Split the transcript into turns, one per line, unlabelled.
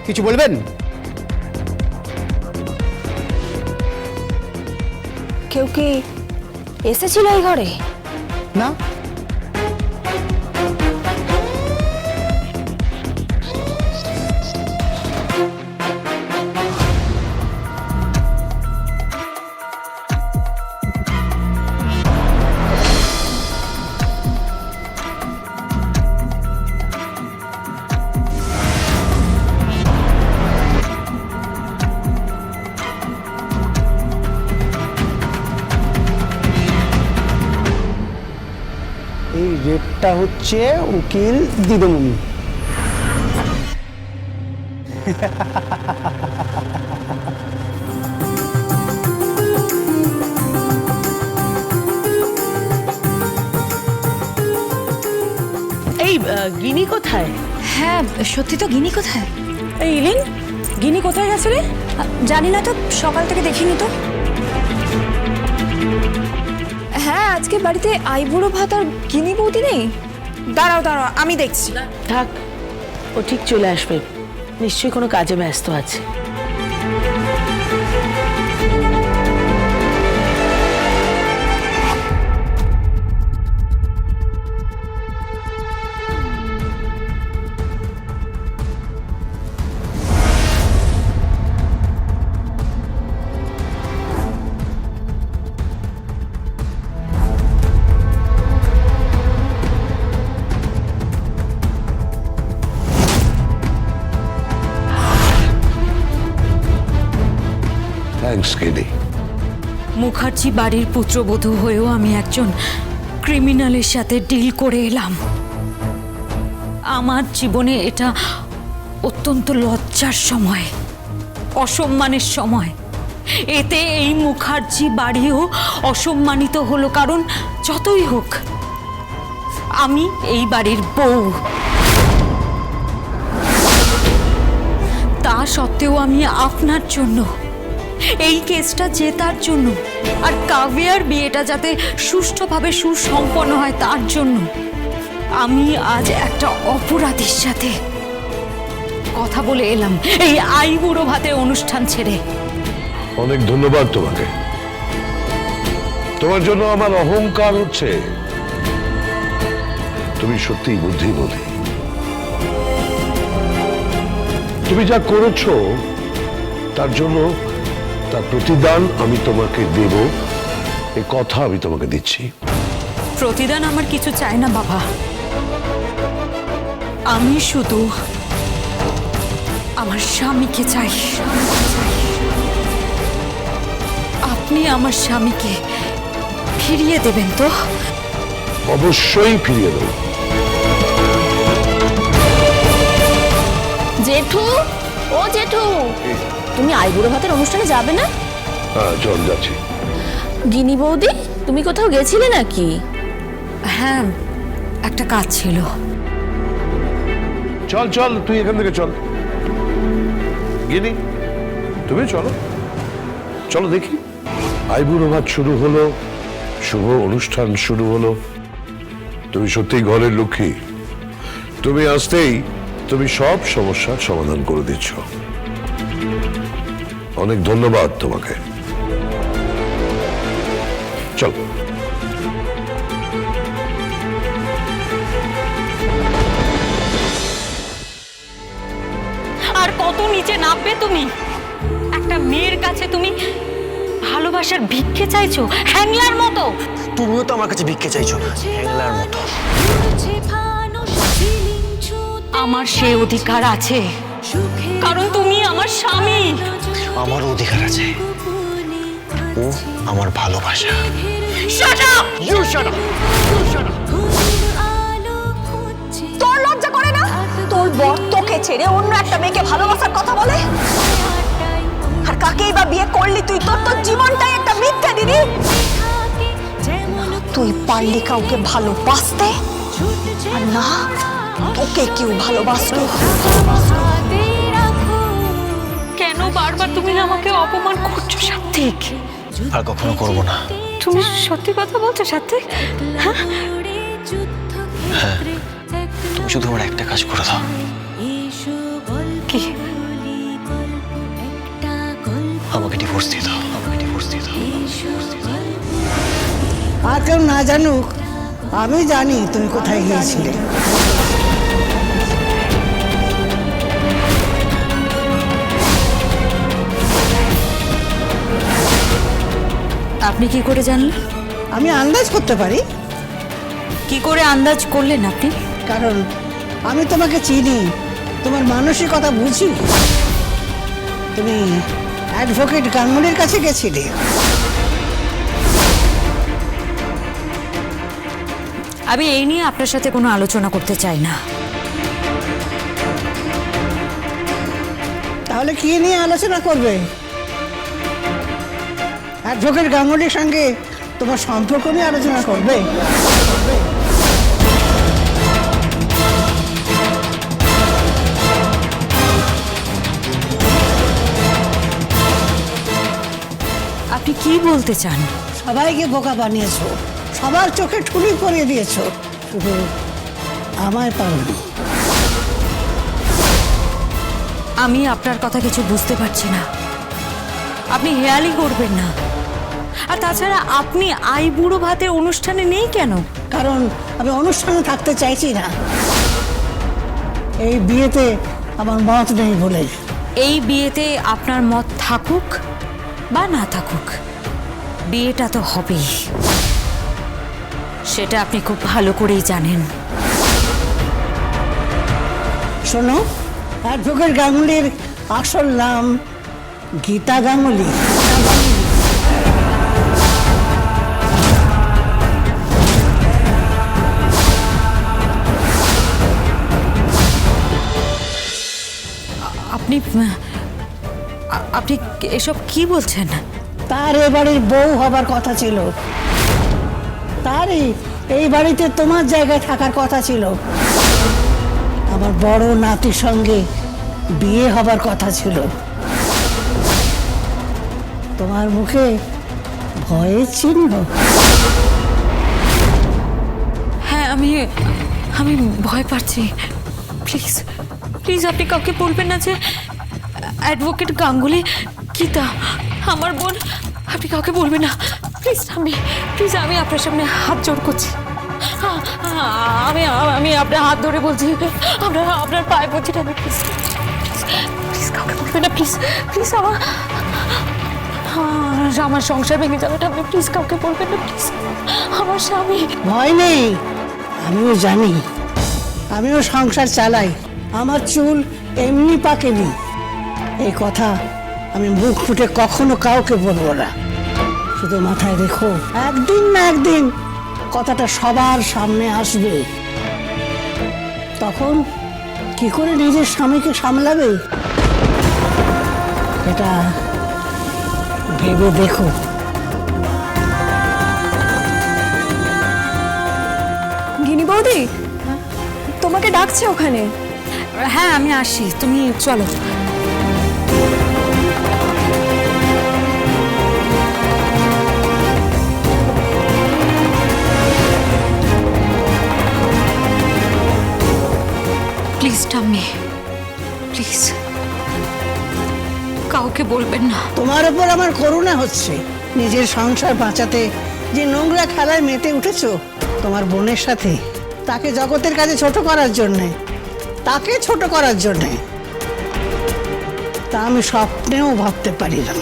কিছু বলবেন?
কেউ কি এসেছিল এই ঘরে?
না। এই রেটটা হচ্ছে উকিল দিদিমণি।
এই গিনি কোথায়?
হ্যাঁ সত্যি তো, গিনি কোথায়?
এই ইলিন, গিনি কোথায় গেছে রে?
জানি না তো, সকাল থেকে দেখিনি তো। হ্যাঁ আজকে বাড়িতে আইবুড়ো ভাত আর গিনি বৌদি নেই। দাঁড়াও দাঁড়াও, আমি দেখছি।
থাক, ও ঠিক চলে আসবে, নিশ্চয়ই কোনো কাজে ব্যস্ত আছে।
থ্যাঙ্কস গিনি।
মুখার্জি বাড়ির পুত্রবধূ হয়েও আমি একজন ক্রিমিনালের সাথে ডিল করে এলাম। আমার জীবনে এটা অত্যন্ত লজ্জার সময়, অসম্মানের সময়। এতে এই মুখার্জি বাড়িও অসম্মানিত হলো, কারণ যতই হোক আমি এই বাড়ির বউ। তা সত্ত্বেও আমি আপনার জন্য, এই কেসটা জেতার জন্য, আর কাব্যার বিয়েটা যাতে সুষ্ঠুভাবে সুসম্পন্ন হয় তার জন্য আমি আজ একটা অপরাধীর সাথে কথা বলে এলাম এই আইবুড়ো ভাতের অনুষ্ঠান ছেড়ে।
অনেক ধন্যবাদ তোমাকে। তোমার জন্য আমার অহংকার হচ্ছে। তুমি সত্যিই বুদ্ধিমতী। তুমি যা করেছো তার জন্য তার প্রতিদান আমি তোমাকে দেব, এই কথা আমি তোমাকে দিচ্ছি।
প্রতিদান আমার কিছু চাই না বাবা, আমি শুধু আমার স্বামীকে চাই। আপনি আমার স্বামীকে ফিরিয়ে দেবেন তো?
অবশ্যই ফিরিয়ে দেব।
জেঠু, ও জেঠু, তুমি আইবুড়ো ভাতের অনুষ্ঠানে যাবে না?
হ্যাঁ চল যাচ্ছি।
গিনি বৌদি, তুমি কোথাও গেছিলে নাকি?
হ্যাঁ একটা কাজ ছিল।
চল চল, তুই এখান থেকে চল। গিনি, তুমি চলো, চলো দেখি। আইবুড়ো ভাত শুরু হলো, শুভ অনুষ্ঠান শুরু হলো। তুমি সত্যিই ঘরের লক্ষ্মী। তুমি আসতেই তুমি সব সমস্যার সমাধান করে দিচ্ছ। অনেক ধন্যবাদ তোমাকে। চল।
আর কত নিচে নামবে তুমি? একটা মেয়ের কাছে তুমি ভালোবাসার ভিক্ষে চাইছো হ্যাংলার মতো?
তুমিও তো আমার কাছে ভিক্ষে চাইছো হ্যাংলার মতো।
আমার সে অধিকার আছে, কারণ তুমি আমার স্বামী।
আমারও অধিকার আছে, ও আমার ভালোবাসা।
Shut up!
You shut up! You shut up!
তোর লজ্জা করে না? তোর বর তোকে ছেড়ে অন্য একটা মেয়েকে ভালোবাসার কথা বলে? আর কাকেই বা বিয়ে করলি তুই? তোর তো জীবনটাই একটা মিথ্যা দিদি। তুই পারলি কাউকে ভালোবাসতে, আর না তোকে কেউ ভালোবাসলো।
কেন বারবার তুমি আমাকে অপমান করছো সাত্বিক?
আর কখনো করবো না।
তুমি সত্যি কথা বলছো সাত্বিক? হ্যাঁ,
তুমি শুধু আমার একটা কাজ করে দাও।
কি?
আর কেউ না জানুক, আমি জানি তুমি কোথায় গিয়েছিলে।
আপনি কি করে জানলেন?
আমি আন্দাজ করতে পারি,
কি করে আন্দাজ করলেন আপনি?
কারণ আমি তোমাকে চিনি, তোমার মানসিকতা বুঝি। তুমি অ্যাডভোকেট গাঙ্গুলির কাছে গেছিলে।
আমি এই নিয়ে আপনার সাথে কোনো আলোচনা করতে চাই না।
তাহলে কি নিয়ে আলোচনা করবে? অ্যাডভোকেট গাঙ্গুলির সঙ্গে তোমার সম্পর্ক নিয়ে আলোচনা করবে?
আপনি কি বলতে চান?
সবাইকে বোকা বানিয়েছো, সবার চোখে ঠুলি পরিয়ে দিয়েছো, শুধু আমায় পারোনি।
আমি আপনার কথা কিছু বুঝতে পারছি না। আপনি হেয়ালি করবেন না। আর তাছাড়া আপনি আইবুড়ো ভাতের অনুষ্ঠানে নেই কেন?
কারণ আমি অনুষ্ঠানে থাকতে চাইছি না। এই বিয়েতে আমার মত নেই বলে।
এই বিয়েতে আপনার মত থাকুক বা না থাকুক, বিয়েটা তো হবেই। সেটা আপনি খুব ভালো করেই জানেন।
শোনো, অ্যাডভোকেট গাঙ্গুলির আসল নাম গীতা গাঙ্গুলি।
আপনি আপনি এসব কি বলছেন?
তার এ বাড়ির বউ হবার কথা ছিল, তারই এই বাড়িতে তোমার জায়গায় থাকার কথা ছিল, আমার বড় নাতির সঙ্গে বিয়ে হবার কথা ছিল। তোমার মুখে ভয়ের চিহ্ন।
হ্যাঁ, আমি ভয় পাচ্ছি। প্লিজ প্লিজ আপনি কাউকে বলবেন না যে অ্যাডভোকেট গাঙ্গুলি গীতা আমার বোন। আপনি কাউকে বলবেন না প্লিজ। আমি আপনার সামনে হাত জোড় করছি। আমি আমি আপনার হাত ধরে বলছি, আপনার পায়ে পড়ছি না। প্লিজ প্লিজ কাউকে বলবেন না। প্লিজ প্লিজ আমার সংসার ভেঙে যাবে। আপনি প্লিজ কাউকে বলবেন না। প্লিজ আমার স্বামী।
ভয় নেই, আমিও জানি, আমিও সংসার চালাই। আমার চুল এমনি পাকেনি। এই কথা আমি মুখ ফুটে কখনো কাউকে বলবো না। শুধু মাথায় রেখো, একদিন না একদিন কথাটা সবার সামনে আসবে। তখন কি করে নিজের স্বামীকে সামলাবে এটা ভেবে দেখো।
গিনি বৌদি, তোমাকে ডাকছে ওখানে।
হ্যাঁ, আমি আসি, তুমি চলো। প্লিজ টাম্মি, প্লিজ কাউকে বলবেন না।
তোমার উপর আমার করুণা হচ্ছে। নিজের সংসার বাঁচাতে যে নোংরা খেলায় মেতে উঠেছো তোমার বোনের সাথে, তাকে জগতের কাছে ছোট করার জন্যে, তাকে ছোট করার জন্যে, তা আমি স্বপ্নেও ভাবতে পারি না।